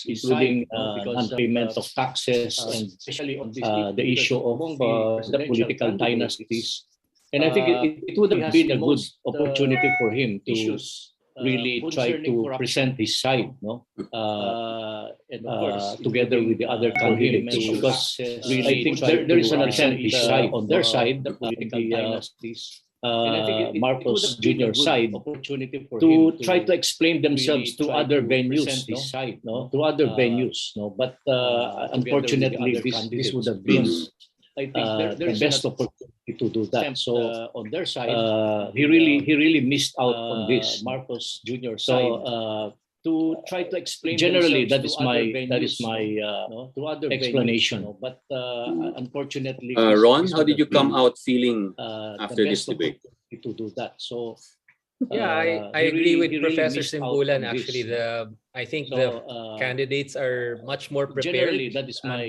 including non-payment of taxes and especially on the issue of the political dynasties. And I think it would have been a good opportunity for him to really try to present his side, and of course, together with the other candidates, because really I think there is an attempt his side on their side, the political dynasties. Marcos Jr. side to try to explain themselves to other venues, to other venues. But unfortunately, this would have been the best opportunity to do that. So on their side, he really missed out on this, Marcos Jr. side. To try to explain generally, that is my to other explanation. But unfortunately, Ron, how did you come out feeling after this debate? To do that, so yeah, I agree with Professor Simbulan. Actually, I think the candidates are much more prepared. Generally, that is my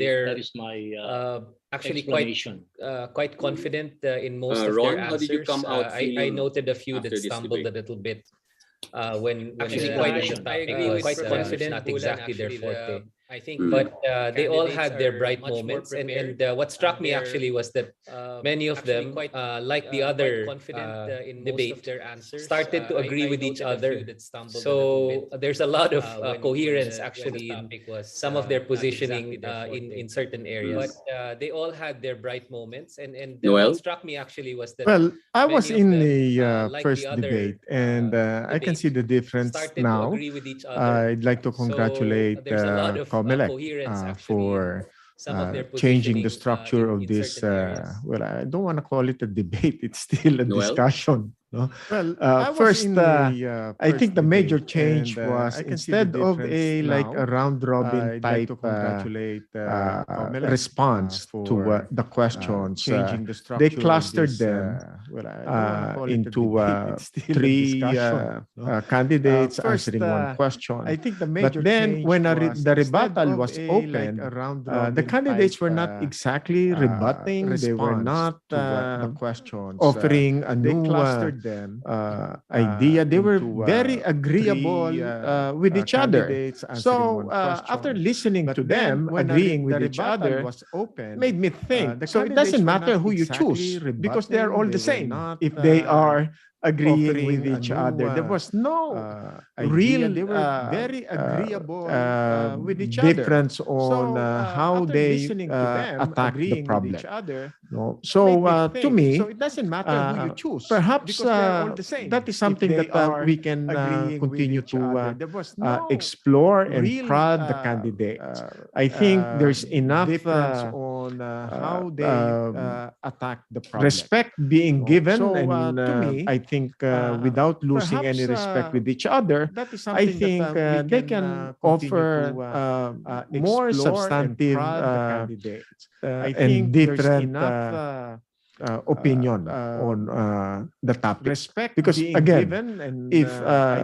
actually quite confident in most of Ron, their answers. how did you come out I noted a few that stumbled a little bit. When actually quite confident, not exactly their forte. I think, but they all had their bright moments, and what struck me actually was that many of them, like the other debate, started to agree with each other. So there's a lot of coherence actually in some of their positioning in certain areas. But they all had their bright moments, and what struck me actually was that. Well, I was in the first debate, and I can see the difference now. I'd like to congratulate Comelec for changing the structure of this. Well, I don't want to call it a debate. It's still a discussion. No? Well, first, I think the major change was instead of a round robin type response to the questions, they clustered them into three candidates answering one question. But then when the rebuttal was open, the candidates were not exactly rebutting. They were not offering a new idea. They were very agreeable with each other. So after listening to them agreeing with each other, made me think. So it doesn't matter who you choose because they are all the same. If they are agreeing with each other, there was no real very agreeable with each difference on how they attack the problem. No? So to me, it doesn't matter who you choose. Perhaps that is something that we can continue to explore and prod the candidates. I think there's enough on how they attack the problem. Respect being given, and to me, I think without losing any respect with each other, I think they can offer more substantive and different opinion on the topic. Because again, if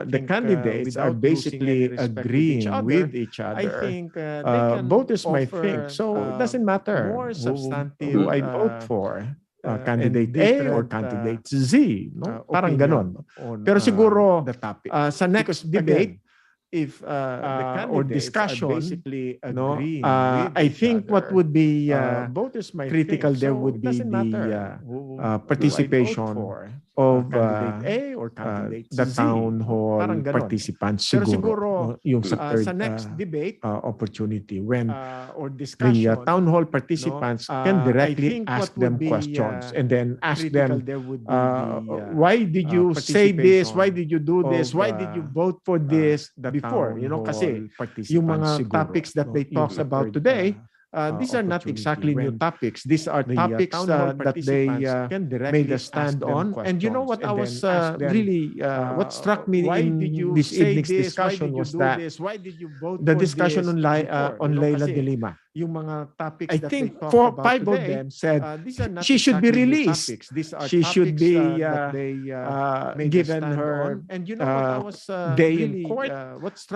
the candidates are basically agreeing with each other, voters might think, so it doesn't matter who I vote for. Candidate A or candidate Z, no? Parang ganon. Pero siguro sa next debate, if or discussion, no, I think what would be critical there would be the participation of the town hall participants siguro yung sa next debate opportunity when the town hall participants can directly ask them questions and then ask them why did you say this, why did you do this, why did you vote for this before, you know, kasi yung mga topics that they talk about today, these are not exactly new topics. These are topics that they made a stand on. And you know what I was really, what struck me in this evening's discussion was that the discussion on Leila de Lima. I think 5 of them said she should be released. She should be given her day in court.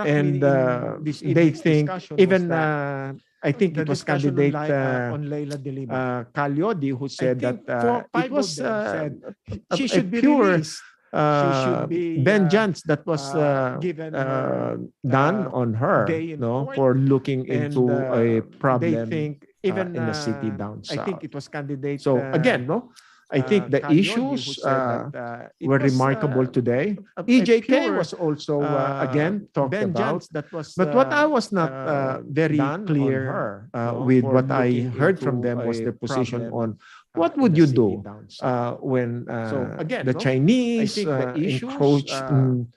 And they think even I think it was candidate Calyodi who said that it was she should be pure vengeance that was done on her, for looking into a problem in the city down south. I think it was candidate. So again, I think the issues were remarkable today. EJK was also again talked about, but what I was not very clear with what I heard from them was their position on what would you do when the Chinese encroach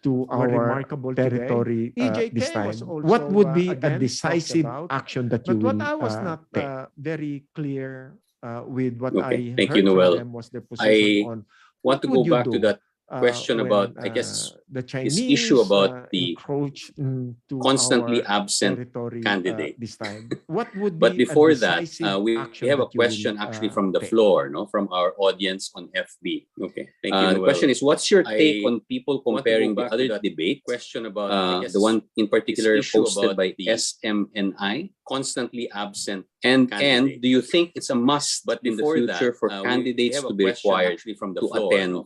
to our territory this time? What would be a decisive action that you will take? Very clear with what I Thank heard you, from Noel. them was their position on want to go back to that question about, I guess, the this Chinese issue about the encroach to constantly our absent territory candidate. this time. What would be But before a that, decisive we action have a that you will, question actually from the take? floor, from our audience on FB. Okay, thank you. The question is, what's your take on people comparing the other debate question about the one in particular posted by the SMNI, constantly absent, and do you think it's a must, but in the future, for candidates to be required to attend,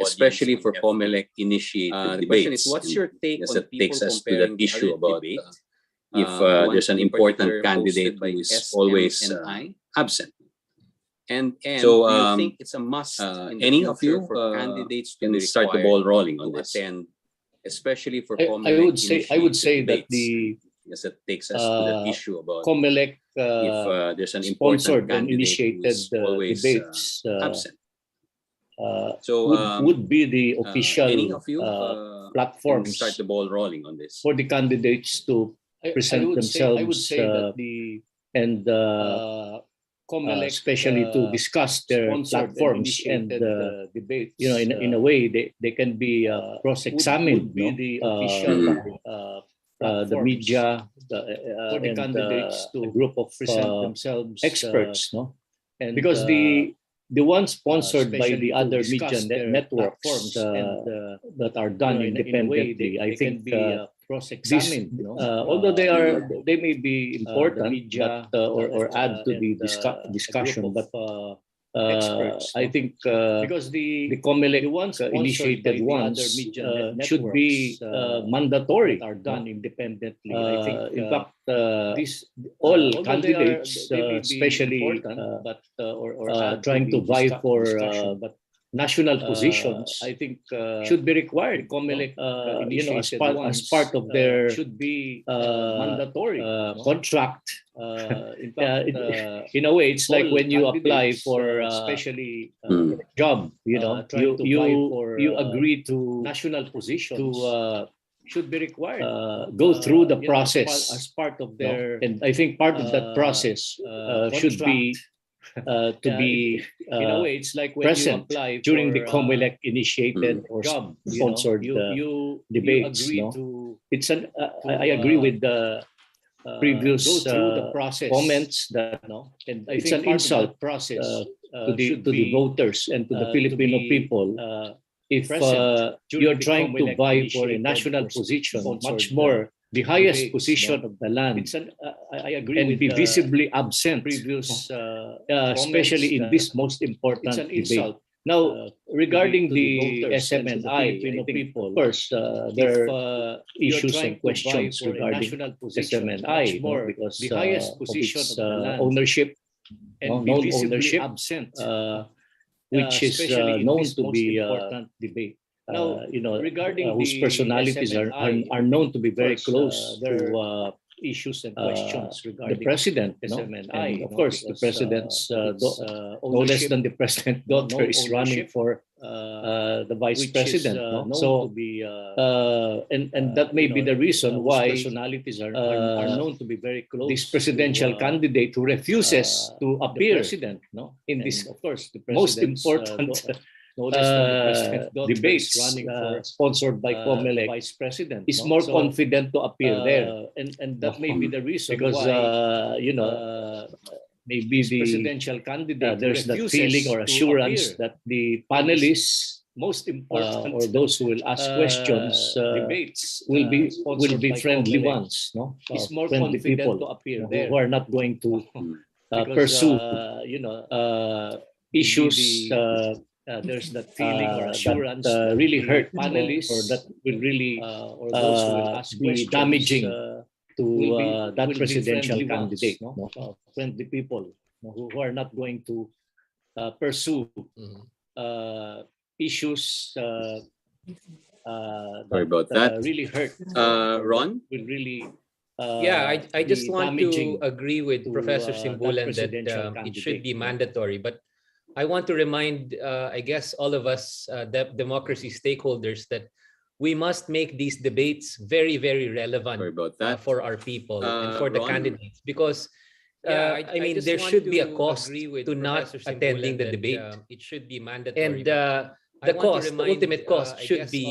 especially for COMELEC initiated debates? What's your take on that takes us to that issue about if there's an important candidate who is always absent? And so, do you think it's a must? Any of you for candidates to can start the ball rolling on this, especially for COMELEC? I would say that the yes, that takes us to that issue about COMELEC if there's an important sponsored and candidate initiated who is always debates absent. would be the official any of you platforms start the ball rolling on this for the candidates to present themselves. I would say that the COMELEC, especially to discuss their platforms and debates. In a way, they can be cross-examined. would be the official the media, for the candidates to a group of present themselves experts, and because the ones sponsored by the other media networks that are done independently, I think cross-examined. Although they may be important, but, or add to the discussion, but I think because the COMELEC initiated ones should be mandatory, are done independently. I think, in fact, all candidates, especially trying to vie for national positions, I think should be required. COMELEC, as part of their should be mandatory contract. In a way, it's like when you apply for especially job, you agree to national positions to should be required go through the process as part of their, and I think part of that process should be to be in a way, it's like when present you apply during the COMELEC initiated or job sponsored debates. It's an I agree with the previous comments that and it's an insult process to the voters and to the Filipino people if you're trying to vie for a national position, much more the highest position of the land. I agree and with be visibly absent, previous, especially in this most important debate. Now, regarding the SMNI, Filipino people, first, there are issues and questions regarding SMNI, because the highest position of the land, ownership and known ownership, absent, which is known to be important debate. Now, regarding whose personalities are known to be very close to issues and questions regarding the president, and of course, the president's no less than the president's daughter is running for the vice president. So, and that may be the reason why personalities are known to be very close. This presidential candidate who refuses to appear president, in this, of course, the most important debates running for sponsored by COMELEC vice president is more confident to appear there, and that may be the reason because maybe the presidential candidate there's that feeling or assurance that the panelists most important or those who will ask questions debates will be friendly ones, is more friendly people to appear there who are not going to pursue issues there's that feeling or assurance that really hurt panelists or that will really or those who will ask be damaging to that presidential candidate. Friendly people who are not going to pursue issues Sorry about that. really hurt. Ron? Will really I just want to damaging agree with to, Professor that Simbulan that presidential it should be candidate. mandatory. But I want to remind, I guess, all of us, democracy stakeholders, that we must make these debates very, very relevant for our people and for the candidates. Because, I mean, there should be a cost to not attending the debate. It should be mandatory. And the ultimate cost should be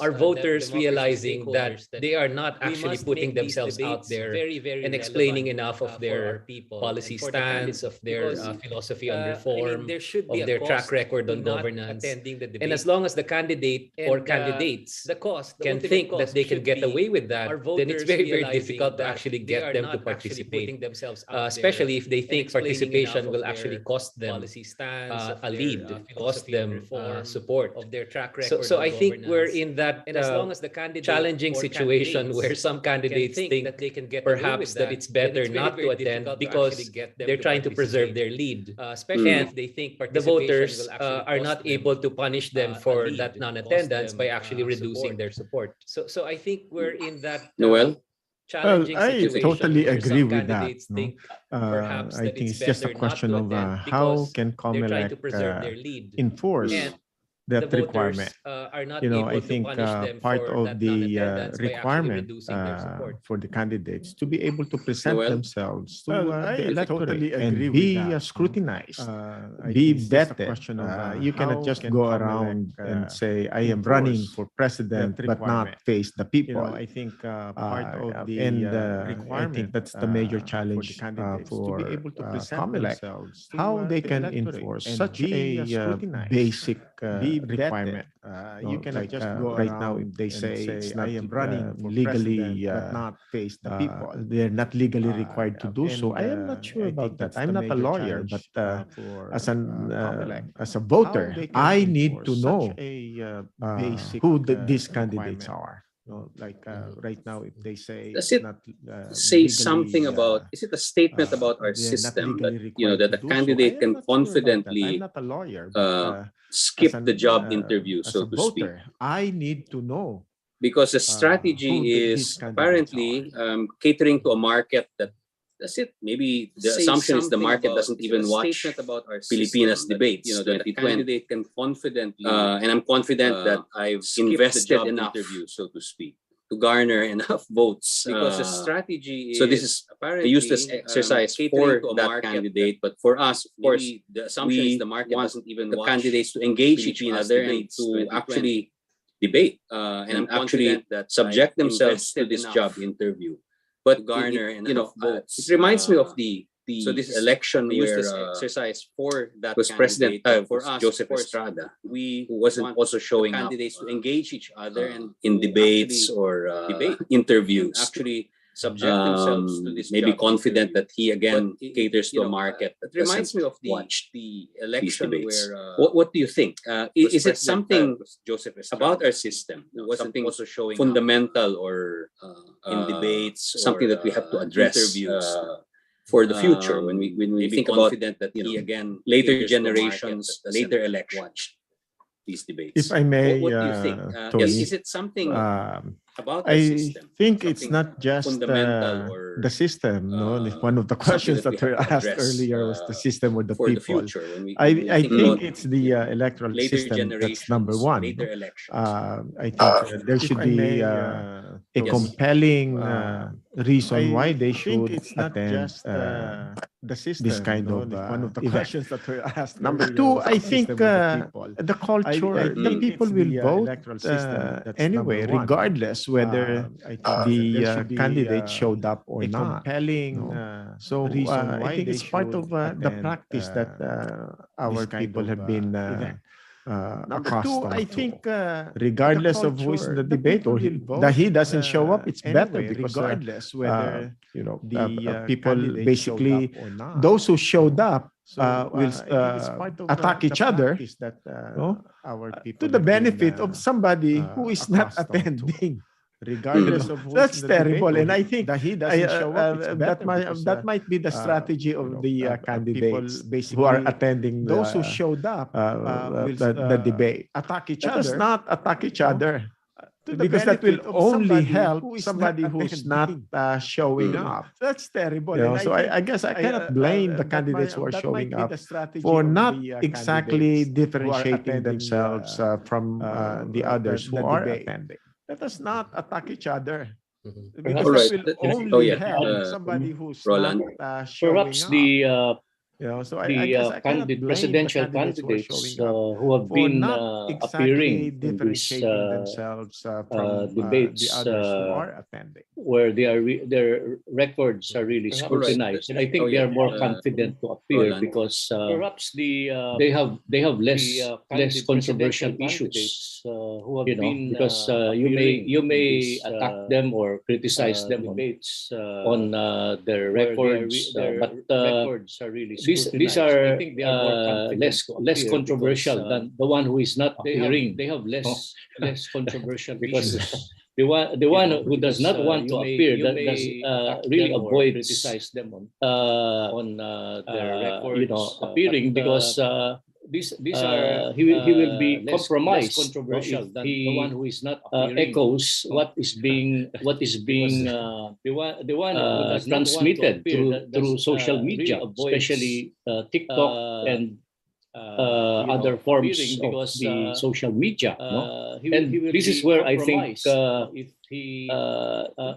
our voters realizing that they are not actually putting themselves out there and explaining enough of their policy stance, of their philosophy on reform, of their track record on governance. And as long as the candidate or candidates can think that they can get away with that, then it's very, very difficult to actually get them to participate, especially if they think participation will actually cost them a lead, cost them support of their track record. So I think we're in that challenging situation where some candidates think that they can get perhaps that it's better not to attend because they're trying to preserve their lead, especially if they think the voters are not able to punish them for that non-attendance by actually reducing their support. So I think we're in that challenging situation. I totally where agree some with that. candidates think perhaps I that think it's it's just a better question not of to attend how because can they're trying to COMELEC preserve their lead. enforce And that the requirement. voters are not You know, able I to think punish them part for of that the non-attendance by actually requirement reducing their support. for the candidates to be able to present themselves to the electorate totally and agree with be that. scrutinized, I be think it's just a vetted. question of You cannot how just can go COMELEC, around and say, I am enforce running for president, that but not requirement. face the people. You know, I think part of the I requirement think that's the major for the challenge candidates to for be able to present COMELEC, themselves to how they the can electorate enforce and such be a scrutinized, basic be vetted. requirement. You cannot just go right now, around if they and say say, it's I not am running for legally, president, but not face the people. they're not legally required to do so. I am not sure I about think that. that's I'm the not a major lawyer, challenge, but for COMELEC, as a how voter, they can I need to enforce know such a basic who these candidates requirement. are. You know, like right now, if they say Does it's it not say legally, something about, is it a statement about our they're not system legally that, required that to a do so. I candidate am can not sure about that. I'm confidently not a lawyer, but skip as the job interview, as so a to speak? voter, I need to know Because the who strategy these is candidates apparently catering to a market that, that's it. Maybe the assumption is the market doesn't even watch PiliPinas Debates, that a candidate can confidently, and I'm confident that I've invested enough interview, so to speak, to garner enough votes. Because the strategy is, so this is apparently a useless exercise for that candidate, but for us, of course, the assumption is the market doesn't even watch candidates to engage each other and to actually debate and actually subject themselves to this job interview. But garner votes. It reminds me of the so this election where exercise for that was president for us, Joseph Estrada, who wasn't also showing candidates to engage each other and in debates or debate interviews, actually subject themselves to this maybe confident that he again caters to a market that reminds me of the election where what do you think, is it something about our system something also showing fundamental or in debates, something that we have to address for the future when we think about that he again later generations later elections these debates? If I may, what do you think? Tony, Is it something about the I system? think it's Something not just fundamental or the system. No, one of the questions that we that were have to asked address, earlier was the system or the for the people. future when we I think think about it's the electoral later system that's number generations, one. later elections. I think there should be a compelling reason why they should it's not attend just the system. this kind of one of the event. questions that were asked. Number earlier two, was I the think system with the culture, I the think people it's will the vote electoral system that's anyway, number one. regardless whether I think the there should be candidate showed up or a not. compelling So reason why I think they it's part should of the attend, practice that our this kind people of have been event. Number two, I think regardless of who is in the debate or that he doesn't show up, it's better anyway, because regardless whether people candidate basically showed up or not. those who showed up will I think it's part of attack each other practice that our people to the have been, benefit of somebody who is not accustomed to. attending. Regardless of who's That's in the debate terrible, or and I think that he doesn't show up, it's better that might be the strategy of the candidates basically, who are attending those who showed up the debate. attack each Let us other. not attack each other. To the Because that will benefit of only somebody help who is somebody not who's not attending. showing up. That's terrible. You know, And so I guess I cannot blame the candidates who are showing up for not exactly differentiating themselves from the others who are attending. Let us not attack each other. Mhm. Because Alright. that will only help somebody who's Roland. not showing Perhaps up. the So I guess I cannot blame the presidential candidates who are candidates showing up who have for been not appearing exactly in these differentiating themselves from debates the others who are attending. where their records are really scrutinized. And I think they are more confident to appear Roland. because Perhaps they have less controversial issues. who have You know, been because you may attack them or criticize them on their records, but records are really these are I think they are more confident to less appear controversial because, than the one who is not appearing. they have less controversial Because issues. the one who does Because, not want to you may- appear you that may does attack really them or avoids criticize them on their records, appearing but, because these are he will be less compromised controversial if than he the one who is not appearing. echoes what is being the one who does not want to transmitted appear that does, through social really media, avoids, especially TikTok and other forms appearing of because, the social media. he will this is be where I think compromised if he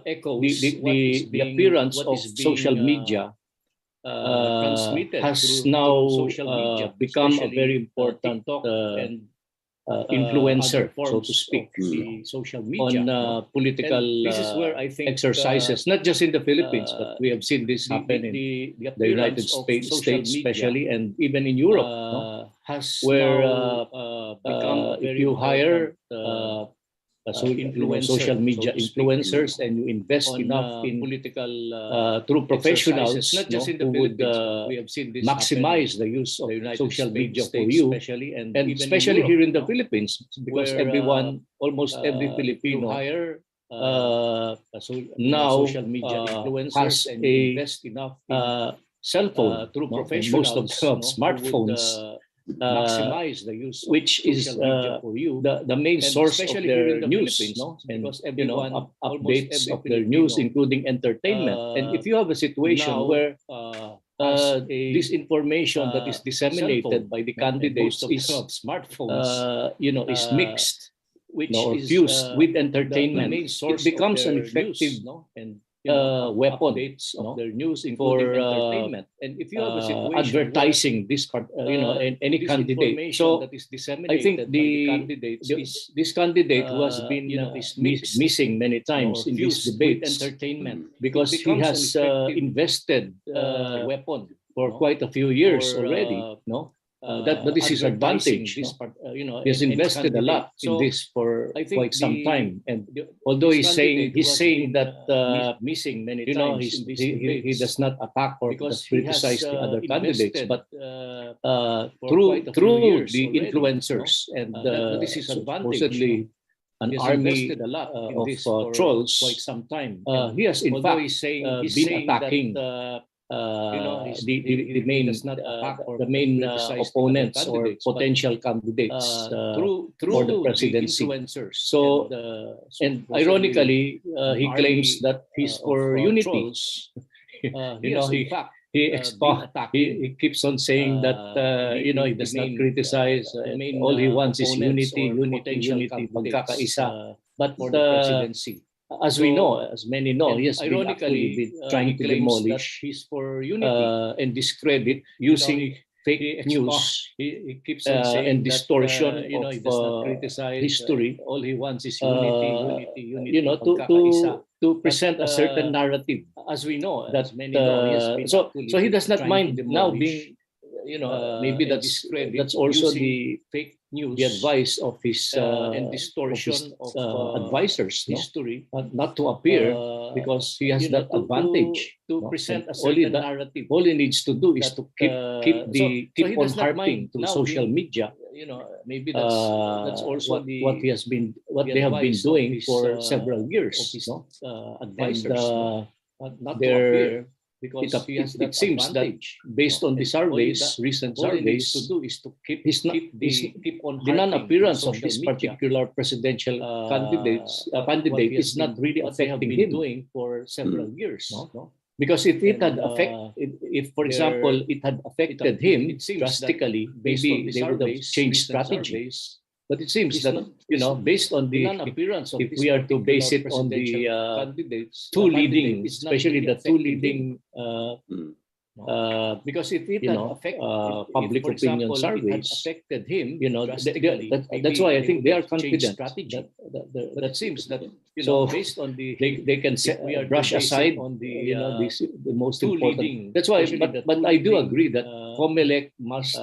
echoes the appearance of social media transmitted has through now social media, become a especially, very important TikTok and influencer, other forms so to speak, of the social media. on political And this is where I think exercises, not just in the Philippines, but we have seen this happen in the the United appearance of States, social media, especially, and even in Europe, has where now become a if very you hire influencer, social media so to speak, influencers, and you invest on enough in political through professionals, exercises, not just in the who would Philippines, but we have seen this maximize the use of the United social media States, for you, especially, and and even especially in here in the Europe, Philippines, because where, almost every if you Filipino hire now social media influencers has and a you invest enough in cell phone, through and most of professionals, them have who would, smartphones, maximize the use of which is social media for you, the main and source of especially here in their the news, Philippines, and because everyone, almost updates every of their news, Filipino, including entertainment. And if you have a situation now, where has this information that is disseminated by the candidates most of them is have smartphones, is mixed, which or is fused with the entertainment, main source it becomes of an their effective news, and weapon updates of their news, for including entertainment. And if you have a situation advertising this part, any this candidate. information So that is I disseminated think by the candidates is this candidate who has been is mixed, missing many times or in these fused with debates entertainment, because it he becomes has an effective invested weapon for quite a few years for, already. That is his advertising advantage. this part, He has any invested a lot candidate. in this for I think quite some time, and the- although this he's saying candidate that missing many times in these he debates, does not attack or because he has criticize the other candidates, invested, but for through quite a few years the already, influencers and that is his advantage. supposedly an He has army invested a lot in of this for trolls. quite some time. He has in Although fact he's saying been attacking that, the main does not attack or the main criticize the opponents other or candidates, but, potential candidates through for the presidency. influencers. So, and ironically, he an claims army, that he's for of, unity. trolls, He in fact he keeps on saying that he does not criticize. All he wants is unity, pagkakaisa. But for the presidency. as we know, as many know, he has been Ironically, actually trying to demolish he's for unity and discredit using fake news He keeps on saying and distortion that, of he does not criticize history. all he wants is unity, To present a certain narrative, as we know, that as many know, he has been so he does not trying mind to now demolish, being maybe that's also the fake news, the advice of his and distortion of advisors, history, not to appear because he has that advantage to present a certain narrative. All he needs to do is to keep on harping to social media. Maybe that's also what they have been doing for several years. Advisors, not to appear. Because it seems that based on the surveys, recent surveys, to do is to keep on the non-appearance of this particular presidential candidate is not really affecting him doing for several years. Because if it had if for example it had affected him drastically, maybe they would have changed strategies. But it seems that based on the non-appearance of, if we are to base it on the two leading, especially the two leading, because if it had affected public opinion surveys, affected him, that's why I think they are confident. That seems that so based on the they can brush aside on the the most important. That's why, but I do agree that COMELEC must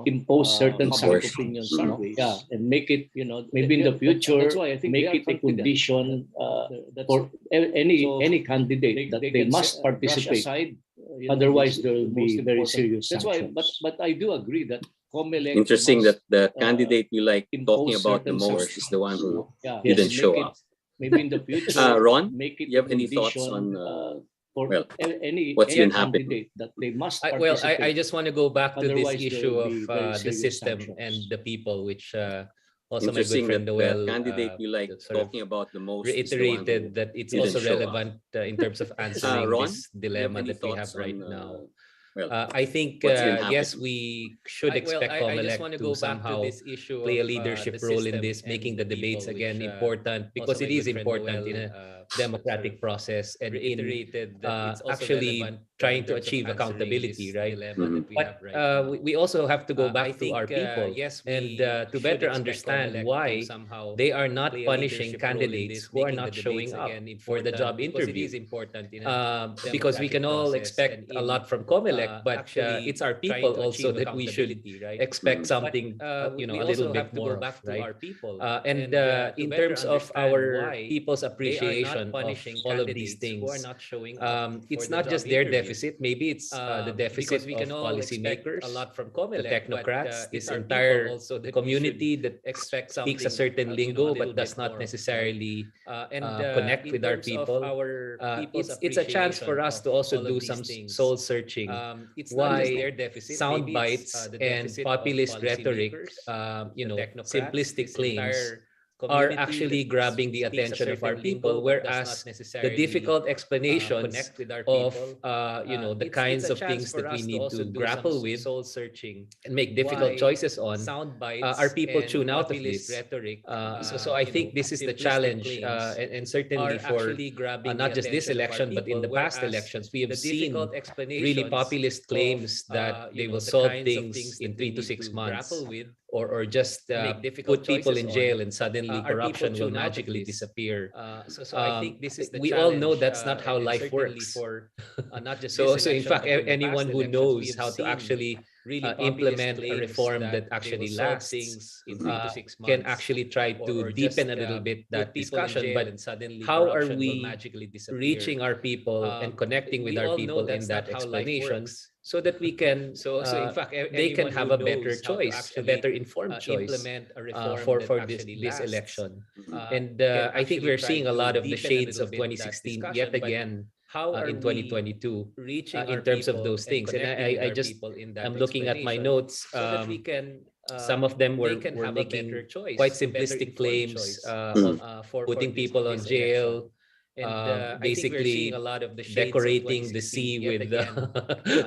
impose certain public opinion surveys, and make it, maybe in the future, that's why I think make it a condition for any candidate that they must participate. Otherwise, there will be very serious sanctions. That's why, but I do agree that COMELEC. Interesting that the candidate you like talking about the most is the one who didn't show up. Maybe in the future, Ron, make it you have any thoughts on what's been happening? That they must I just want to go back to this Otherwise, issue there will of be very the serious system sanctions. and the people, which also my good Interesting friend that Noel the candidate you like sort of talking about the most is the one reiterated who that it's didn't also show up. relevant in terms of answering Ron, this do you have dilemma any that we have thoughts right on, now. well, I think what's been yes, happening? we should expect I just COMELEC want to to go back to somehow this issue play a of, leadership the role in system this, and making the the debates people, again which, important, because also it my is good friend important Noel, in a democratic process and in reiterated that it's also actually relevant, trying in to terms of achieve answering accountability, this right? dilemma that we But have right now. we also have to go back I to think, our people, yes, and we to should better expect understand COMELEC to why somehow they are not play a punishing leadership role in candidates this, who are making not the showing debates up again for the important, job because it interview. is important in a Because we can all democratic process expect and a in, lot from COMELEC, but actually it's our trying people to also achieve that we should accountability, right? expect Mm. something, We a also little have bit to go more of, back to right? our people, And to in better terms of understand our why people's they are not appreciation of punishing all of these candidates who are things, not showing up for it's the not job just their interview. deficit. Maybe it's the deficit Because we can of all expect policymakers, a lot from the COMELEC, technocrats, but this it's our people entire also that we should community that expect speaks a something, certain a lingo little but does bit not more of, right? necessarily And connect in with our terms of people. our people's It's a chance for appreciation us of to also all do of some these things, soul searching. it's not just Why their deficit, sound maybe it's bites the and deficit of populist rhetoric, policymakers, you the know, technocrats, simplistic this claims entire are community actually that grabbing the speaks a attention of our certain lingo people, but does not whereas the necessarily difficult explanations connect with our of people. you know, the It's kinds a of chance things for that we us to need also to do some grapple with soul searching, and make difficult why choices on, sound our bites people and tune out of populist this. rhetoric, So I think this is the simplistic challenge, claims and certainly are for actually grabbing not the just this attention of our election, but in people, the past whereas elections, we have the seen difficult really explanations populist claims of, that they will the solve kinds of things things in that we 3 to need 6 to months, grapple with, or just make difficult put people choices in on, jail and suddenly our people corruption will tune out of magically this. disappear. So I think this is the We all know challenge, that's not how and life certainly works. for not just So this in election, fact, but in the anyone past who elections, we knows have how to seen actually really implement a claims reform that they actually will solve lasts things in 3 to 6 can months, actually try to or deepen just a little bit put that people in discussion. jail But and suddenly how are corruption will we magically disappear. reaching our people and connecting with We our all know people in that's that not how life explanation works. so that we can, So in fact, they can anyone have who a better knows how to choice, a actually better informed choice implement a reform for that this actually this lasts, election. Mhm. And can I think actually we're try seeing a to lot of the deepen a shades little of bit that 2016 discussion. yet But again how are in we 2022 reaching in our terms of people those things. And connecting with I our just, people in that I'm looking at my explanation notes. so that we can Some of them they were can have a making better choice, quite a better simplistic informed claims choice, of for putting this people on election. jail, And I think we're seeing a basically lot of the shades decorating of the 2016 sea yet with again,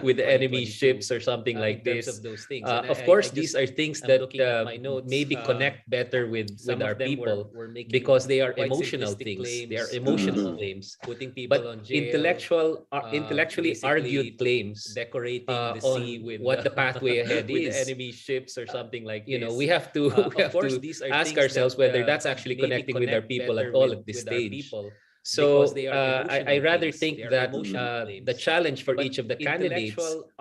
with the in enemy 2022, ships or something like in terms this. of those things. And Of course, I these just are things I'm that looking at my notes. maybe connect better with Some our of them people were making because they are quite emotional simplistic things. They are claims, emotional Mhm. claims. putting people But on jail, intellectually argued basically claims decorating the on sea with what the pathway ahead with the is. enemy ships or something like You know, this. we have to Of course, these are ask things ourselves that whether that's actually maybe connecting with our connect people at better all at this with our stage. people. So I rather think that the challenge for each of the candidates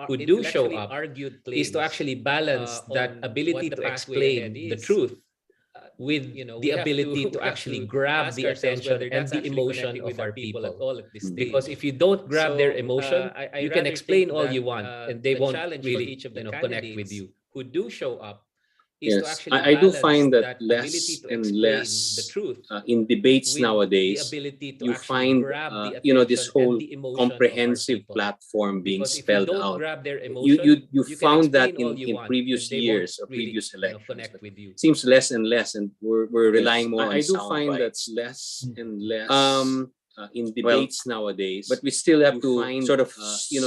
who do show up is to actually balance that ability to explain the truth with the ability to actually grab the attention and the emotion of our people. Because if you don't grab their emotion, you can explain all you want, and they won't really, connect with you. Who do show up is to Yes, actually I do balance find that that less ability to and explain less the truth in debates with nowadays, the ability to you actually find grab the this attention whole and the emotion comprehensive of our people. platform being Because if you spelled don't out. grab their You emotion, you you can found that explain all you in want, previous and they won't years or really, previous elections. connect But with you. seems less and less, and we're Yes. relying more on I do sound find bites. that's less and less In debates nowadays, but we still have you to find, sort of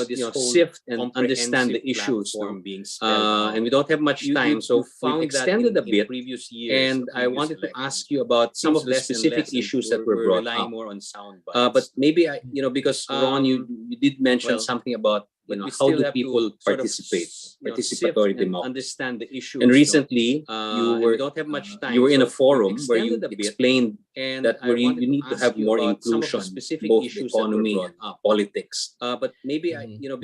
this whole sift and understand the issues, platform being spelled out. and we don't have much time, so we've extended a bit. previous years And I wanted to ask you about some of the specific issues that were brought up. more on sound But maybe because Ron, you did mention something about how do people participate, participatory democracy. Understand the issues. And recently, we don't have much time. you were in a so forum we've where you extended a bit, explained and that I wanted you need to ask have you more about some of the inclusion, specific both the issues that were economy brought and politics. but maybe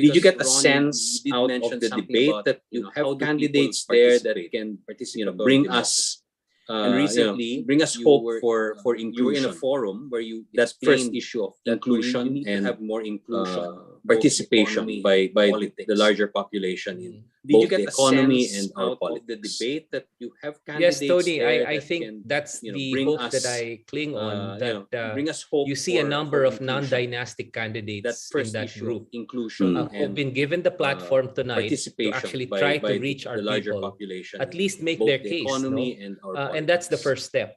Did you get a Ron, sense you did out mention of the something debate about, that you how have do people candidates there that participate? can Participatory bring democracy. us And recently, bring us you hope were, for you were in inclusion? a forum where you That first explained issue of that inclusion you need to and have more inclusion, both participation economy by and politics. the larger population in Did you both get the a economy sense and our out of the politics. debate that you have Yes, candidates Tony, there I that think can, that's the bring hope us, that I cling on, that bring us hope you see a for number of inclusion? non-dynastic That candidates in first that issue group of inclusion who've and been given the platform tonight to participation actually by try to the reach our larger people, population at in least make both their the case, economy and our and that's the politics. first step.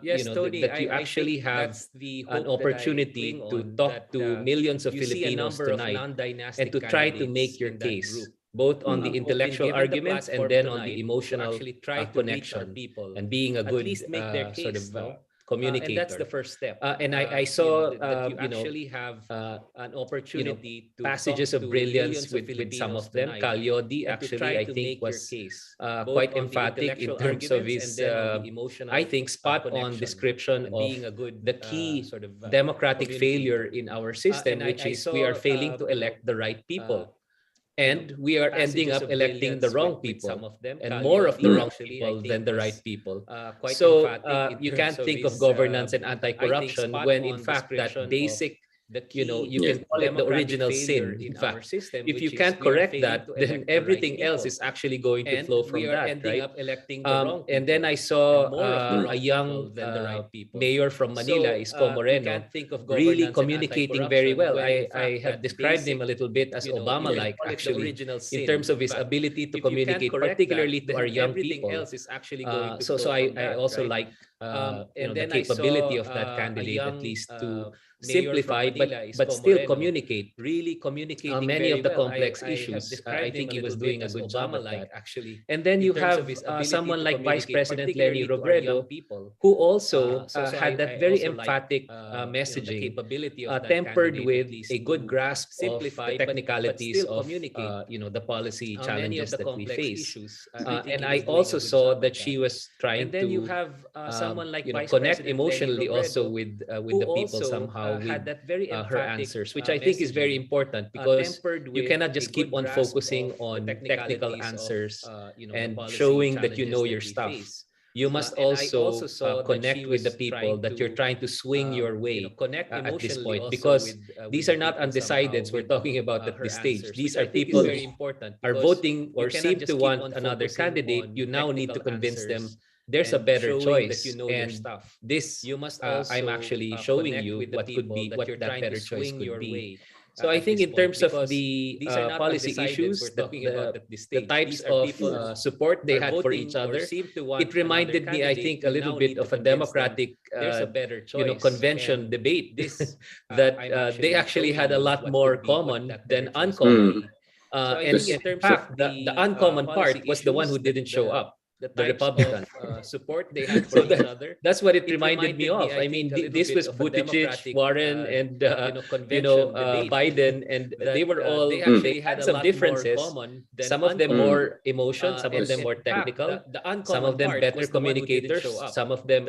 Yes, Tony, That you I actually think have that's the an hope that I opportunity cling to on, talk that, to millions of you see a Filipinos number of tonight non-dynastic and to try to make candidates your in that case, group both on the who've been intellectual given the arguments and platform then on tonight the to emotional actually try to reach our connection people, and being a at good least make their sort of case, no? communicator. And that's the first step. And I saw that you actually have an opportunity to passages talk of to brilliance millions of with some of Filipinos them. tonight Calyodi and to actually, try I to think, make your was case, quite both on the emphatic in intellectual terms of arguments his, and then on the emotional, I think, spot-on connection description and of being a good, the key sort of, democratic failure communicator. in our system, And which I is we are saw, failing to elect the right people. And we are ending up electing the wrong people, some of them. and more of the wrong Actually, people I than think the was, right people. quite So emphatic in you terms can't of think his, of governance and I think anti-corruption when, in spot-on fact, that description of basic, the you key can call it the democratic original failure sin. In in our fact, system, if you which is can't we are correct failing that, to then elect the right everything else people. is actually going to And flow we from are that, ending right? up electing the wrong people. And then I saw And more of the a wrong young people than the right people. mayor from Manila, So, Isko we Moreno, can't think of really governance and communicating very anti-corruption well. when, in I fact, have that described him basic, a little bit as you can Obama-like, call it the actually, original in sin. terms of In his fact, ability to if you can't communicate, correct particularly that, to our then young everything people. else is actually going to So flow I from that, also right? like And the then I capability saw of that a candidate, at young least to mayor from simplify, Manila, but Isko still Moreno, communicate really communicating many very of the well. complex I have issues. described I think him he a was little doing bit a as good job at Obama-like, that. actually, And then in you terms have of his ability someone to like Vice communicate, President Lenny particularly to our young Robredo, people. who also So had that I very also like, emphatic the messaging, capability of that tempered candidate, with at least, a good to grasp of the simplify, but technicalities still of communicate the policy many of challenges the that we complex face. issues. I think And he I was doing also a good saw job that at she that. was trying And then you to have someone like Vice connect President Lenny emotionally also Robredo, with who the people also somehow with had that very her emphatic answers, which I think is very messaging, important because tempered you with cannot a just keep good on grasp focusing of the on technical technicalities of answers the and policy showing that you challenges know that your we stuff. face. You must And I also also saw that connect she with the was people trying that you're to trying to swing your way connect at this emotionally point, also because with these the are not people somehow undecideds we're with talking about at her this stage. answers, These which I are think is people very who important are because voting you or cannot seem just to keep want on another focusing candidate. on You now need to technical convince them answers there's a and better showing that choice. you know your And stuff. this, You must I'm also actually showing connect you with the what could people be, that what you're that trying to better choice swing could your be. way So I at think this in point, terms of because the these are not policy undecideds issues, we're talking about at this the stage. types These are of people who support they are had for each voting or other, seem to want it reminded another me, I candidate. think, a You little now bit need to of a convince them democratic, there's a better choice. convention And debate this, that I'm they actually had a showing you lot what more could be, what common that than better choice could uncommon. be. So I And think in in terms of fact, the uncommon part policy was the one issues, who didn't show up. the Republicans support they had for each other. That's what it reminded me of. I mean, this was Buttigieg, Warren, and Biden, and they were all they had some differences. Some of them more emotion, some of them more technical, some of them better communicators, some of them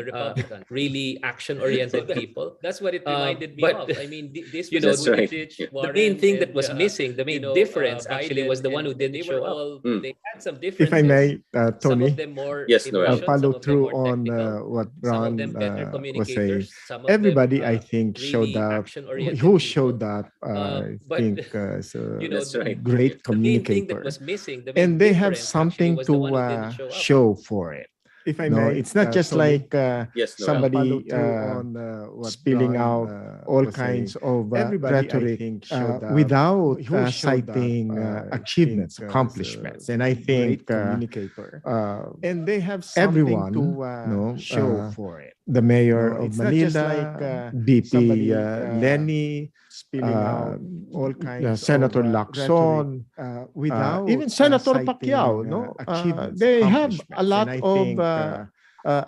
really action-oriented people. That's what it reminded me of. I mean, this was Buttigieg, Warren, the main thing that was missing, the main difference actually was the one who didn't show up. They had some differences. If I may, Some Tony, of them more Yes, emotion, follow some of them through more on technical, what some of Ron them better was saying. communicators, some of Everybody, them, I think, showed really up. action-oriented Who people. showed up, I But, think, is you a know, That's right. great the main thing that communicator. was missing, the main And they have difference actually something was the one who didn't to show up. show for it. If I No, may, it's not just Tony, like Yes, Noel. somebody follow through on what spilling Ron, out all was kinds saying. of Everybody, I rhetoric think, showed up. without Who showed up, citing I achievements, think, is a accomplishments. And I think great communicator. And they have everyone something to show for it. the mayor No, of it's not just Manila, like, VP somebody, Lenny, spilling out all kinds Senator of Lacson, without even Senator citing, Pacquiao, no, achievements, they have a accomplishments. lot And I of think,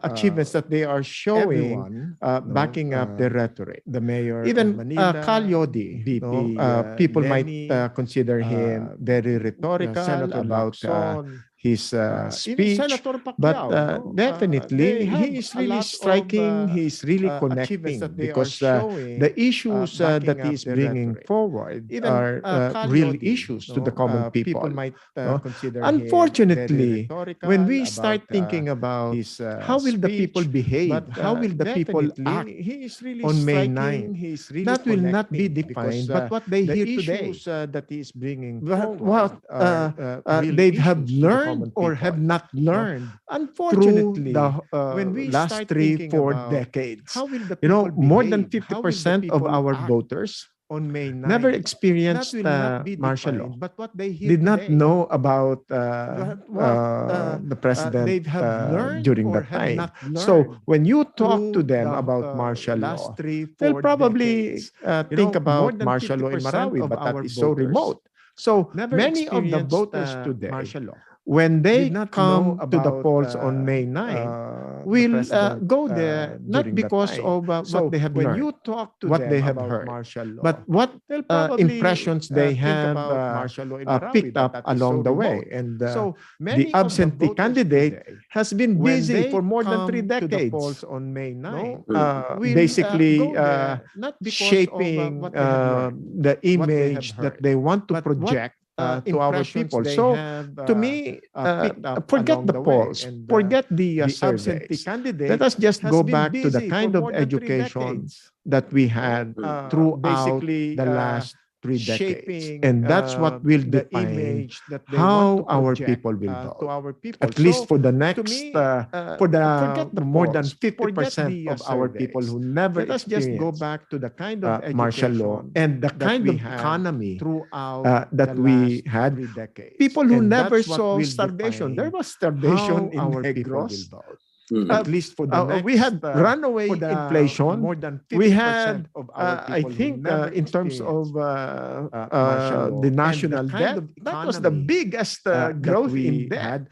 achievements that they are showing, everyone, backing up their rhetoric. the mayor Even of Manila, Calyodi, VP, people Lenny, might consider him very rhetorical Senator about Lacson, his even speech, Senator but Pacquiao, definitely they have he is a really lot striking, of, he is really achievements connecting that they are because showing, the issues backing that up he is their bringing rhetoric. forward Even are real Calyodi, issues to the common people. people might no? consider him very Unfortunately, rhetorical when we about, start thinking about his how will the people speech, behave, but how will the people act he is really on May striking, 9th, he is really that will not be connecting defined, because, but what they the hear today. issues that he is bringing But forward what are real they have issues to the learned common or people. have not learned Unfortunately, through the when we last start 3-4 thinking about decades. how will the You know, people more than behave, how will the 50% of people our act voters on May 9th, never that experienced will not be martial law, defined, but what they hear did not today. know about But what the president they have learned during or that have time. not So learned when you talk to through them the about martial last law, 3-4 they'll probably decades. think More about than martial law in 50% Marawi, of but that our is so voters remote. So never many of the experienced voters today, martial law. when they Did not come know to the about, polls on May 9th, the will president, go there not during that because time. of So what they have when learned, you talk to what them they have about heard, martial law, but what they'll probably impressions they think have about martial law in Marawi, picked but up that is so along the way. remote. And So the many of the absentee voters candidate today, has been when busy they for more than 3 come to the decades. polls on May 9th, Mm. Basically go there not because shaping of what they have learned, the what they have image that heard, they want to but what project to our impressions people. they So have to me, picked up forget along the the way. polls, And forget the absentee surveys. candidate Let us just has go been back to the busy kind for of more than 3 education decades. that we had throughout Basically, the last 3 decades. shaping And that's what will the define image that they how want to our project, people will to vote. our people. At least So, for the to next, me, for the forget the more than polls, forget 50% the of our people surveys. who never Let us just go experienced back to the kind of martial law education and the that kind we of had economy throughout that the we last had. 3 decades. People who And never that's what saw will starvation. There define was starvation how in our people will Negros. vote. Mm. At least for the next, We had runaway for the inflation. more than 50% We had, of our I people who think, never in terms of experienced, martial law the and national the kind debt, of that was the economy, biggest that growth in we debt had.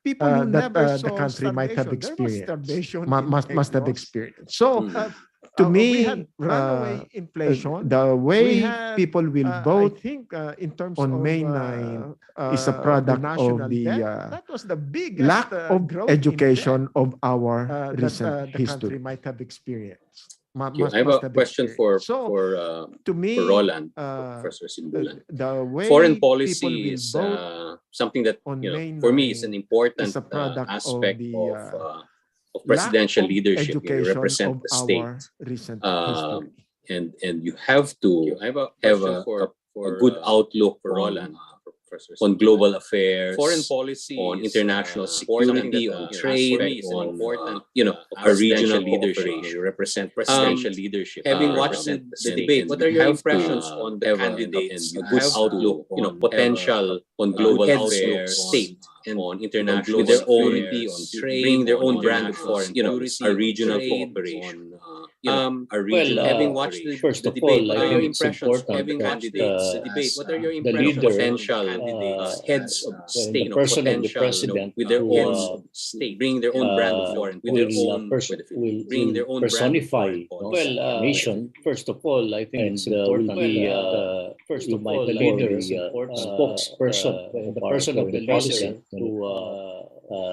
People who that never the saw country might have starvation. There was experienced, starvation in must have Negros. experienced. So, Mm. to We me, had runaway inflation. the We way had, people will I vote think, in terms on of May 9 is a the product national of the debt, that was the biggest lack of growth in education debt, of our that recent the country history. might have experienced. I have a question for To me, Roland, uh, Professor Simbulan. the way Foreign people policy will is vote something that on May for me is 9 an important is a product aspect of the of presidential lack of leadership. You education represent of the state, our recent um, history. and you have to have a good outlook for Roland on global affairs, foreign policy, on international security, on trade, on our regional leadership. You represent presidential leadership. Having watched the debate, what are your impressions on the candidates? A good outlook, potential on global affairs, state, and on international with their own, on trade, bringing their own brand of foreign policy, our regional cooperation. our region. Having watched first the of all, debate, what I are your think it's impressions important having that watched the debate? What are your the impressions of leader, potential heads of state, the person of the potential, president, with their who, own state, bringing their own brand of foreign policy, bringing their own personify our nation. First of all, I think it's important. First of all, the leader, spokesperson, the person of the president,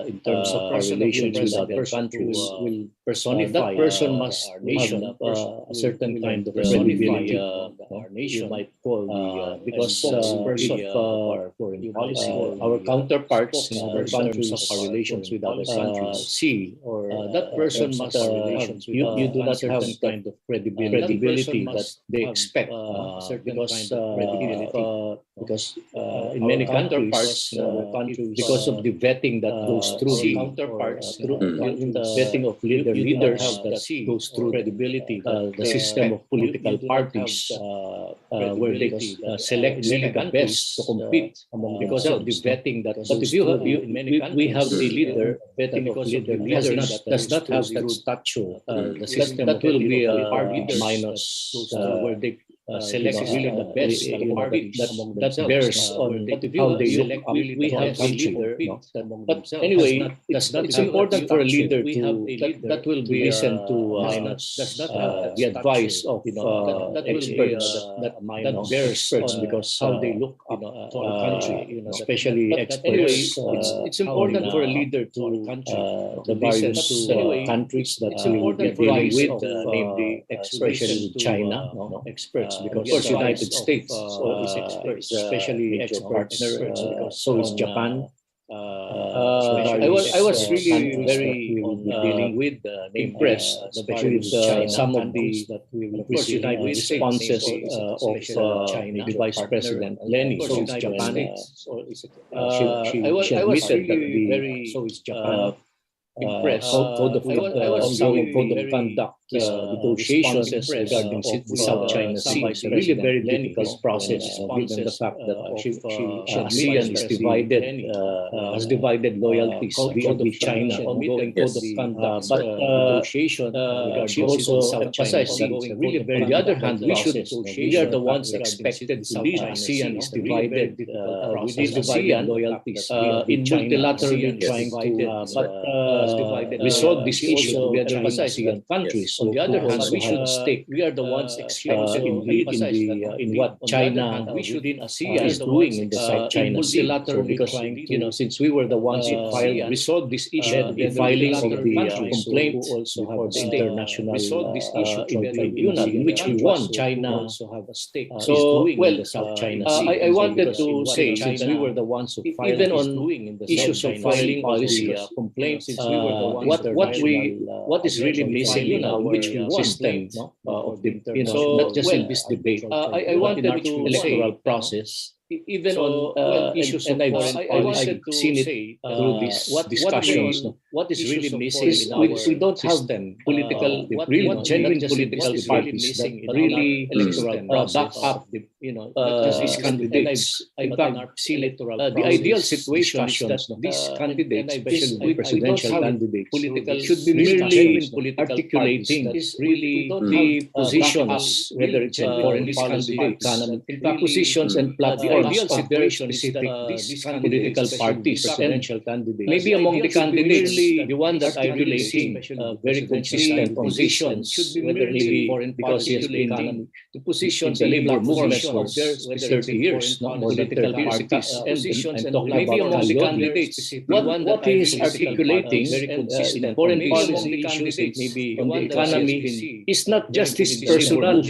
in terms of our relations with other countries, will personify. That person must have a certain kind of credibility. Our nation, you might call because of our foreign policy, our counterparts in other countries, of our relations with other countries, see, or that person must you do not have that kind of credibility that they expect, because in many countries, because of the vetting that goes through the vetting of leaders that goes through credibility, the system of political parties, where they select really the best to compete among because of the vetting that. But if you have, we have a leader, vetting of leaders does not have that stature. The system that will be minus where they select really the best that bears on how they look. We have a leader, but anyway, it's important for a leader to that will be listen to the advice of experts that bears on because how they look to our country, especially experts. Anyway, it's important for a leader to the various countries that will be dealing with, namely especially with China, experts. Because of course, United States is especially major partner. So is Japan. I was really very dealing with impressed, especially with some of the United responses of China, the Vice President Lenny. So is Japan. She admitted that the so is Japan. Impressed code of conduct negotiations regarding the South China Sea. It's a really very difficult process, given the fact that ASEAN is divided, has divided loyalties vis-a-vis China, ongoing code of conduct. But negotiation, she also emphasized that really very. On the other hand, we are the ones expected to lead. ASEAN is divided within ASEAN loyalties in multilaterally trying to resolve this issue together with ASEAN countries. On the other hand, we should stake. We are the ones expected in what China within ASEAN is doing in the South China Sea. So because since we were the ones who resolved this issue, the filing of the complaint also have the international resolve this issue tribunal in which we won. China also have a stake. So well, the South China Sea. I wanted to say, since we were the ones who filed, even on issues of filing policy complaints, what is really missing in our system of the not just in this debate. I wanted to electoral process. Even on issues and I've seen it through these discussions. What is really missing is we don't have them political, real genuine political parties that really back up these candidates. In fact, the ideal situation is that these candidates, especially the presidential candidates, should be merely articulating really the positions, whether it's in foreign policy, economy, positions and platforms. Ideal situation specific these political parties, presidential candidates. Maybe among the candidates, the one that I really see very consistent positions should be whether maybe because he has been the positions the labor movement for 30 years, not political parties, and maybe among the candidates, what he is articulating very consistent foreign policy issues, maybe on the economy, is not just his personal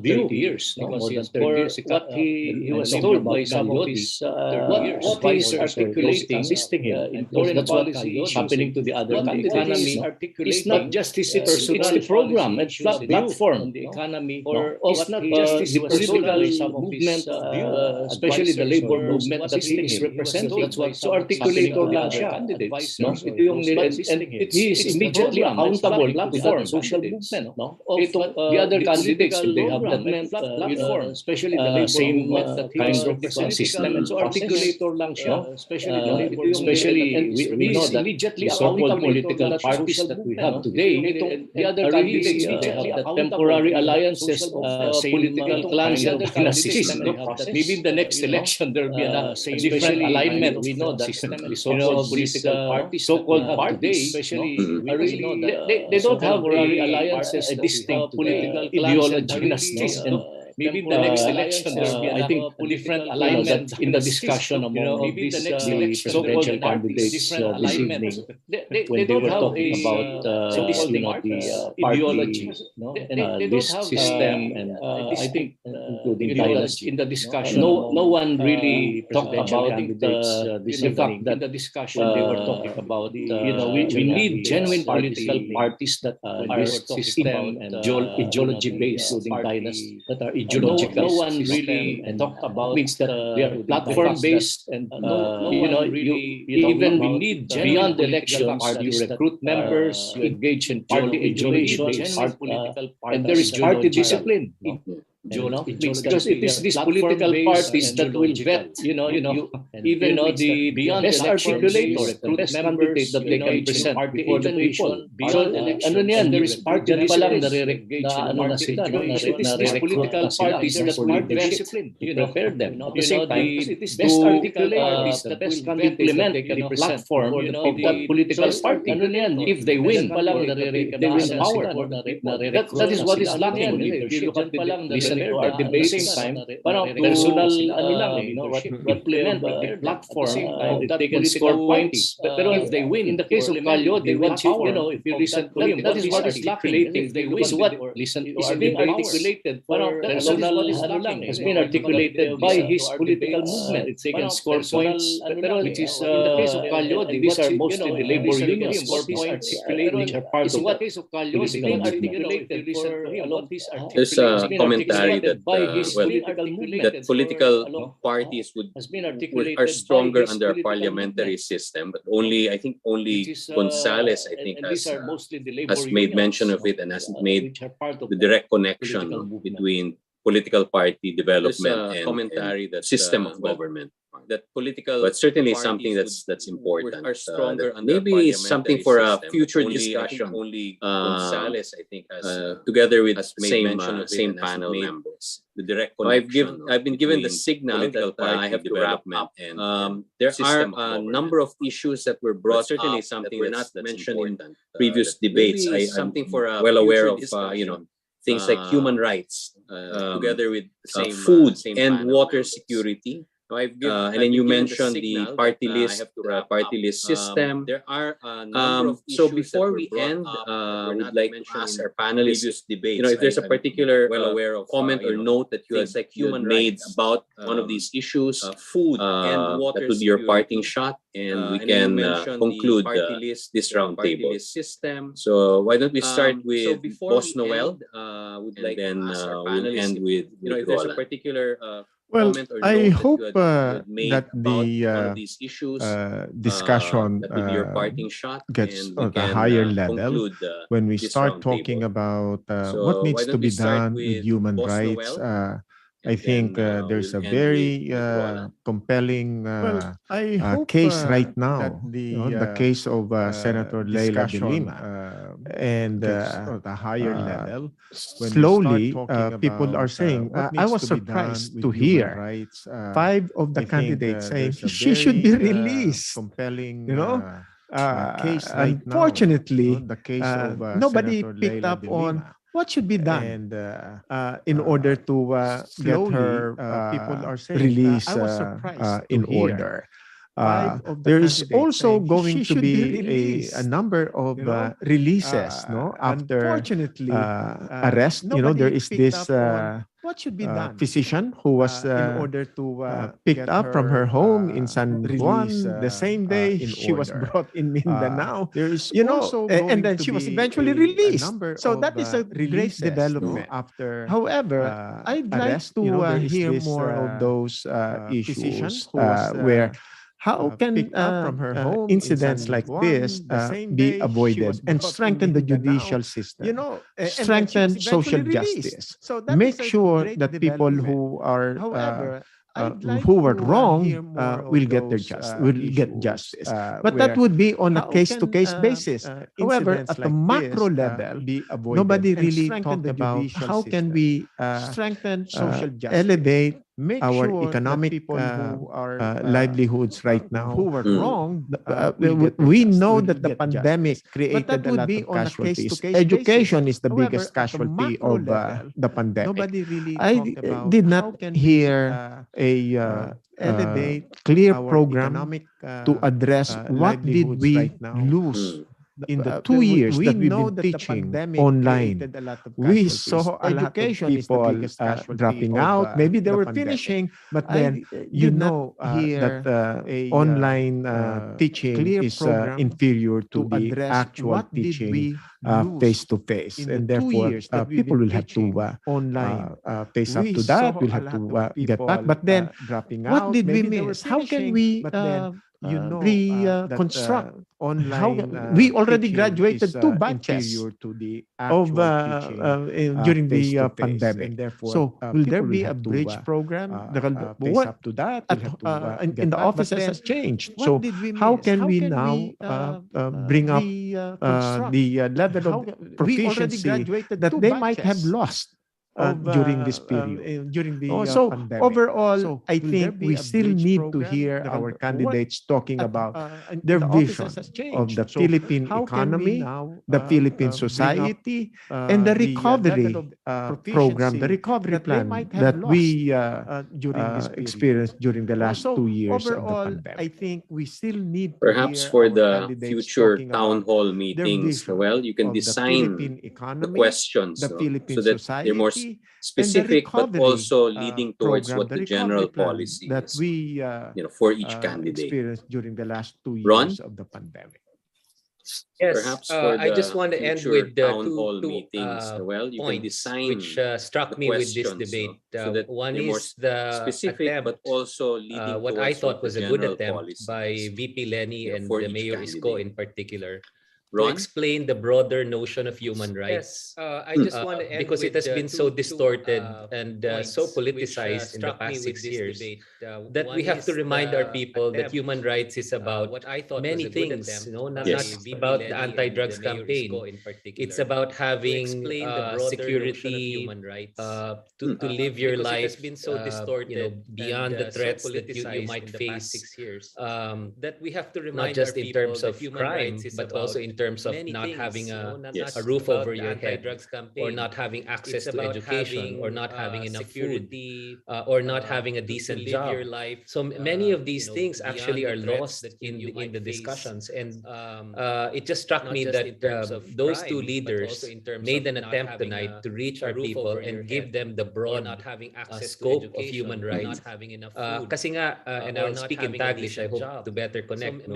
view years, more than 30 years. What he was told by some of his what he is articulating assisting him, and that's what is happening to the other economy. It's not just his personal, it's the program and platform on the economy, or it's not just his political movement, especially the labor movement that he is representing. That's what so articulator lang siya. Ito yung and he is immediately accountable to that social movement. The other candidates, they program, platform, especially the labor same kind of system and so articulator lang siya. Especially we know that the so-called political parties that we have today, the other candidates, they have the temporary alliances of political clans and dynasties. Maybe in the next election there will be a different alignment. We know that the so-called political parties, so-called parties, especially they don't have really alliances, a distinct political ideology dynasties, and maybe in the next election there will be, I think, a different alignment in the discussion among the so-called candidates this evening when they were talking about the ideology list system, and I think including dynasty. In the discussion, no one really talked about the fact that in the discussion they were talking about we need genuine political parties that are system and ideology based, including dynasty that are ideological. No one really talked about means that they are platform based, and even we need beyond elections you recruit members, you engage in party education, and there is party discipline. Because it is these political parties that will vet, even the best articulators, the best candidate that they can present before the people. So, there is party discipline. It is these political parties that will discipline, prepare them. At the same time, it is best articulators that best can implement the platform of that political party. If they win, they win power. That is what is lacking. If you look at listen to our debate, at the same time, parang personal implement the platform that they can score points. Pero if they win, in the case of Calio, they win power. If you listen to him, that is what is lacking. If they win, what listen to our debate articulated for personal has been articulated by his political movement. They can score points. Pero which is in the case of Calio, these are mostly the labor unions score points, which are part of the political movement. There's a commentary that that political parties are stronger under a parliamentary system, but I think only Gonzales has made mention of it and has made the direct connection between political party development and commentary that system of government. That political, but certainly something that's important. Are stronger maybe something for a future discussion. Only Gonzales, I think, together with same panel members. The direct connection. I've been given the signal that I have to wrap up, and there are a number of issues that were brought. Certainly, something we're not mentioned in previous debates. I'm well aware of things like human rights, together with food and water security. And then you mentioned the party list system. There are a number of issues. So before we end, we'd like to ask our panelists, if there's a particular comment or note that you have made about one of these issues, food and water, that would be your parting shot, and we can conclude this roundtable. So why don't we start with Boss Noel? Then we'll end with if there's a particular well, I hope that the discussion gets at a higher level when we start talking about what needs to be done with human rights. I think there's a very compelling case right now, the case of Senator Leila de Lima. And at a higher level, slowly people are saying, I was surprised to hear 5 of the candidates saying she should be released. Unfortunately, nobody picked up on what should be done in order to get her released in order. There is also going to be a number of releases after arrest. There is this physician who was picked up from her home in San Juan the same day she was brought in Mindanao. And then she was eventually released. So that is a great development. However, I'd like to hear more of those issues where how can picked up from her home in incidents San like Juan this the same be day she avoided was and brought in strengthen the Mindanao, judicial system, you know, and then she was strengthen social eventually released. justice, So that make is a sure great that people development. who are However, I'd like who were to wrong hear more will of get their those will get issues, justice. But that where would be on a how case-to-case can basis. However, incidents at the like macro this level, be avoided nobody and really strengthen talked the about judicial how can system, we strengthen social justice, elevate make our sure that economic people who are livelihoods right now. who were wrong We know that the pandemic created a lot be of on a casualties. case-to-case Education basis. is the However, biggest at the casualty macro of level, the pandemic. nobody really I talked about did how not can hear we a elevate clear our program economic to address what did livelihoods we right now lose in the 2 years we that we've know been that the teaching pandemic online. created a lot of We casualties. saw a lot of Education is the people biggest casualty dropping of out. Maybe they the were pandemic. finishing, but I then you did know not hear that a online teaching clear is program inferior to to the address actual what did teaching we lose face to face, in the and 2 therefore years that we've people been will have to teaching online. face up We to that. saw We'll a have lot to of get back. people But then, dropping what out. did we Maybe they were miss? How can finishing, we but then construct? How online we already teaching graduated is 2 batches inferior to the of actual teaching during the face-to-face, pandemic. and therefore So will there people will be a have to bridge program? face What up to that. at, We'll have to in get the back. But offices then, has changed. what So did we how miss? can How we can now we bring up construct? the level of We already proficiency graduated that 2 they might have batches lost of during this period? during the So pandemic. overall, So I will there think be we a still bridge need to program? hear our What candidates talking at about in their the vision offices has of changed. the So Philippine how can we economy, now the Philippine bring up society, and the recovery level of program, the proficiency recovery that they plan might have that lost we during this period? experienced during the last So 2 years of the overall, pandemic? I think we still need to Perhaps hear for our the candidates future talking town about hall their meetings, vision well, you can of the design Philippine the economy, questions, the no? Philippine So that they're more society, and the specific, but recovery also leading towards program, what the the recovery general plan policy that is, we for each candidate. experienced during the last 2 Ron, years of the pandemic. Yes, perhaps for I just the want to end future with town two hall meetings, well, you can points which design struck the me with this questions, no? debate. So that One they're more is the specific, but attempt, also leading what I towards thought what the was a good general attempt policy by is, VP Lenny and for the each Mayor Isko candidate. in particular, to Ron? explain the broader notion of human rights. I just want to end Because it with has been so distorted and so politicized in the past 6 years that we have to remind our people that human rights is about many things, not Yes. just about the anti-drugs campaign. It's about having security to live your life, beyond the threats that you might face, not just in terms of crime, but also in terms of not having Yes. a roof over your head, or not having access to education, or not having enough food, or not having a decent job. So many of these things actually are lost in the discussions. And it just struck me that those two leaders made an attempt tonight to reach our people and give them the broad scope of human rights. Kasi nga, and I'll speak in Taglish, I hope to better connect, no?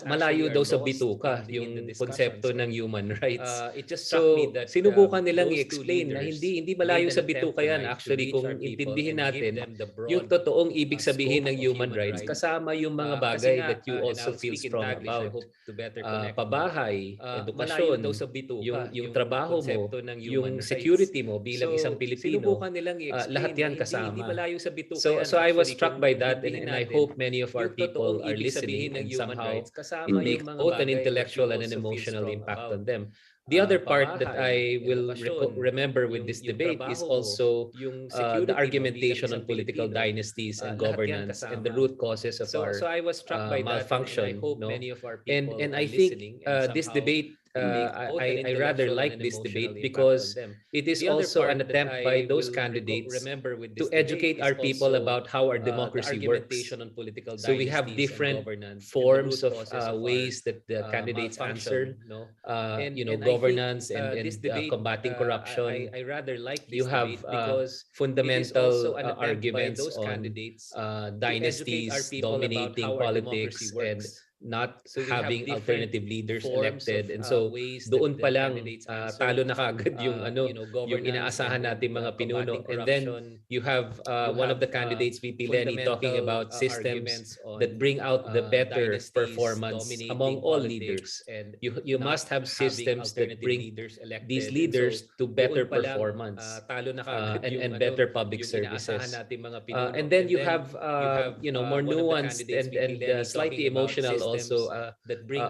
Malayo daw sa bituka yung konsepto ng human rights. So, sinubukan nilang i-explain na hindi malayo sa bituka yan. Actually, kung intindihin natin, yung totoong ibig sabihin ng human rights, kasama yung mga bagay that you also feel strong about. Pabahay, edukasyon, yung trabaho mo, yung security mo bilang isang Pilipino, lahat yan kasama. So I was struck by that, and I hope many of our people are listening and somehow it makes both an intellectual and an emotional impact on them. The other part that I will remember with this debate is also the argumentation on political dynasties and governance and the root causes of our malfunction. No? And I think this debate, I rather like this debate because it is also an attempt by those candidates to educate our people about how our democracy works. So we have different forms of ways that the candidates answer, governance and combating corruption. You have fundamental arguments on dynasties dominating politics and not having alternative leaders elected, and so doon pa lang talo na kagad yung yung inaasahan natin mga pinuno. And then you have one of the candidates, VP Lenny, talking about systems that bring out the better performance among all leaders. And you must have systems that bring these leaders to better performance and better public services. And then you have more nuanced and slightly emotional also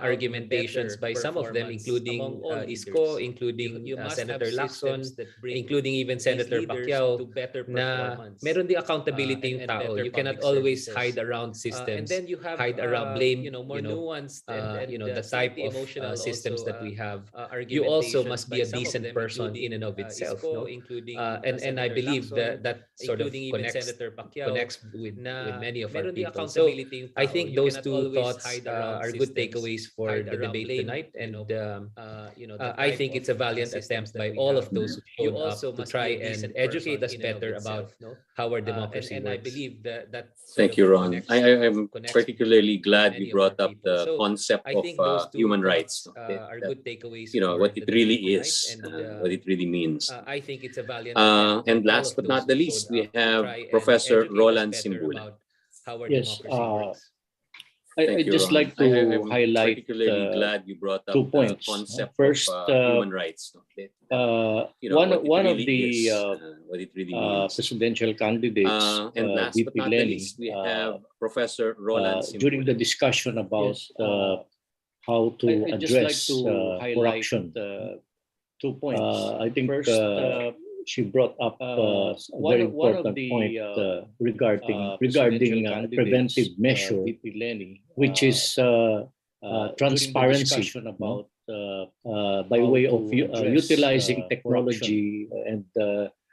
argumentations by some of them, including Isko, including Senator Lacson, including even Senator Pacquiao, na meron din accountability yung tao. You cannot always hide around systems, hide around blame, the type of systems that we have. You also must be a decent person in and of itself. No? And I believe that sort of connects with many of our people. So I think those two thoughts are good takeaways for the debate tonight. And I think it's a valiant attempt by all of those who showed up to try and educate us better about how our democracy works. And I believe that Thank you, Ron. I'm particularly glad you brought up the concept of human rights. Are good takeaways. What it really is, what it really means. I think it's a valiant and last but not the least, we have Professor Roland Simbulan. Yes, I'd just like to highlight particularly glad you brought up 2 points. the concept First, of human rights. one of the what it really means. presidential candidates, and last but VP not the Lenny, least, we have Professor Roland Simbulan. during the discussion about how to I'd just like address to highlight corruption. 2 points. I think First, she brought up a very important point regarding preventive measure, which is transparency about by way of utilizing technology and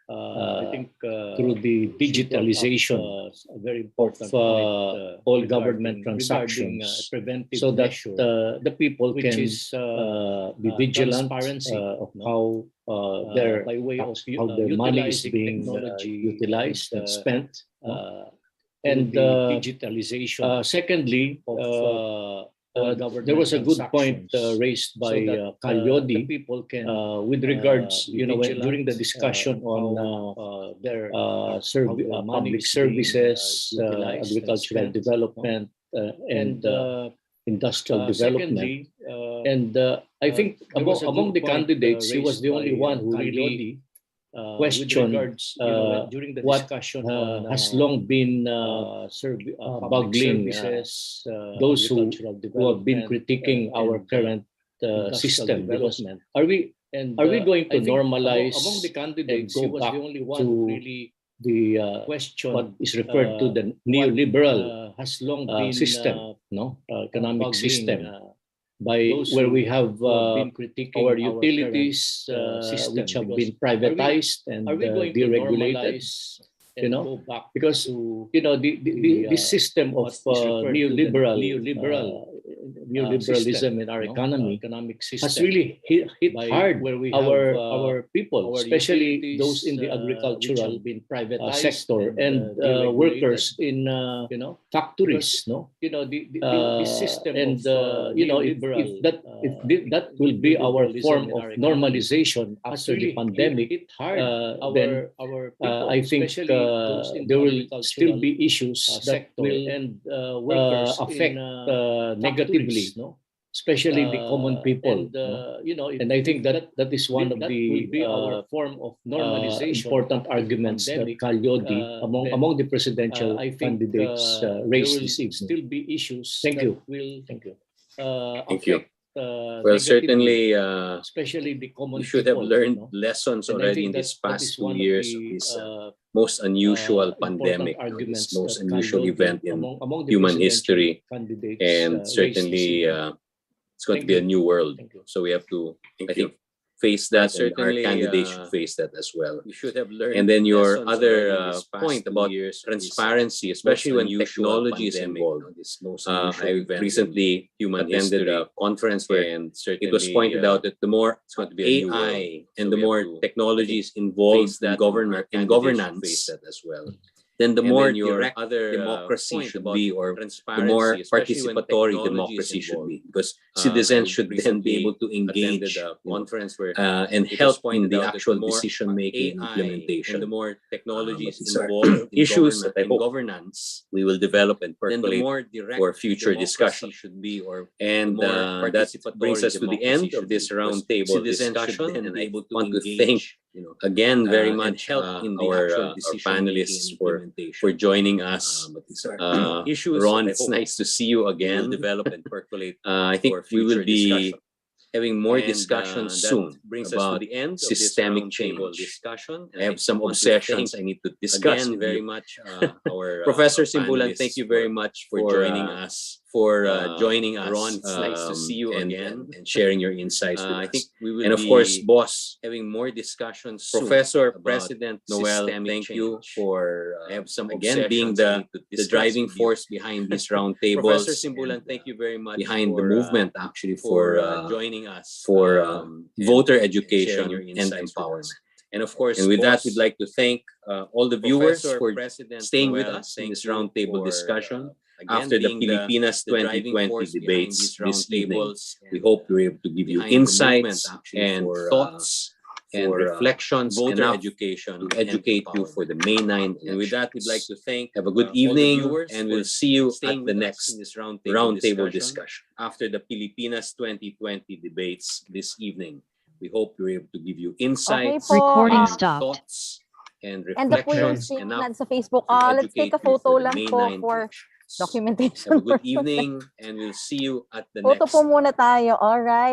I think through the digitalization very important of all government transactions, so that the people can be vigilant of how their money is being utilized and spent. And digitalization. Secondly, there was a good point raised by Calyodi with regards, during the discussion on their public services, agricultural development, and industrial development. And I think among the candidates, he was the only one who really questioned what has long been bugging those who have been critiquing our current system. Because are we going to normalize among the candidates, and he go was back the only one to who really the questioned what is referred to the neoliberal has long been system, economic bugging, system, where we have our utilities which have been privatized and deregulated, because this system of neoliberalism in our economic system has really hit hard where we our people, especially those in the agricultural sector and workers in factories. This system And of if that will be our form of normalization after the pandemic, then I think there will still be issues that will affect negatively, especially the common people. And I think that is one of the our form of normalization important arguments that Calyodi among the presidential candidates raised this evening. Still be issues. Thank you. Thank you. Thank you. Well, certainly, especially the common you should have people, learned lessons And I already think in these that past is 2 one of years the, of this most unusual important pandemic, arguments this most that unusual Calyodi event in among the human presidential history, candidates, and raised certainly this evening. it's going to Thank be a you. new world. Thank you. So we have to, I think, face that, and our candidates should face that as well. You should have learned. And then your lessons other already in these past point 2 about years of this transparency, especially when unusual technology is pandemic, involved. this most I unusual event in recently human attended history. a conference where And it was pointed out that the more it's going to be a new AI world. and So the we have more to, technology is involved face that, in and our candidates should governance face that as well. then the And more then your direct other democracy point should about be, or the transparency, more especially when participatory technology is democracy should involved. be, because I citizens should then recently be able to attended engage a conference where and it was help in pointed the out that actual the more decision-making AI implementation. and the more technologies These are involved in issues that I in hope governance, we will develop and then the percolate more direct for future democracy discussion. should be, or And the more that participatory brings us to the democracy end of should this be, because roundtable citizens discussion. should then And be I able to want to engage, thank again very and much help in the actual our decision-making panelists implementation. for joining us. But these are issues Ron, that I it's hope nice to see you we'll again. develop and percolate I think for we will future be discussion. having more And, discussions that soon brings us to about the end of this systemic roundtable change. discussion. I have some want to obsessions thank I need to discuss again with very you. much our Professor our Simbulan, thank you very much for joining us. joining us. Ron, it's nice to see you again and sharing your insights with I us. think we will And of course, be boss, having more discussions soon Professor about President Noel, systemic thank you change. for I have some again being obsessions I need to the discuss driving with you. force behind these roundtables. Professor Simbulan, thank you very much behind the for, movement actually for for joining us and and voter sharing education your and insights with empowerment. us. And of course, And with that, boss, we'd like to thank all the viewers Professor for President staying with Noel, us in thank this you roundtable for, discussion. again, After the being PiliPinas the driving 2020 force behind debates these this evening, roundtables. we hope we're able to give you behind the insights movement, actually, and for, thoughts and for, reflections voter enough education to educate and you for the May 9 And with that, we'd like to thank have a good all the evening, viewers and for we'll see you staying at the with us next in this roundtable discussion. discussion after the PiliPinas 2020 debates this evening. We hope we're able to give you insights, po, Recording ah, stopped. thoughts, and And po yung reflections stream enough sa Facebook. to Let's take educate a you photo for the lang May po 9 for elections. documentation. Have a good evening, and we'll see you at the Photo next po muna tayo. All right.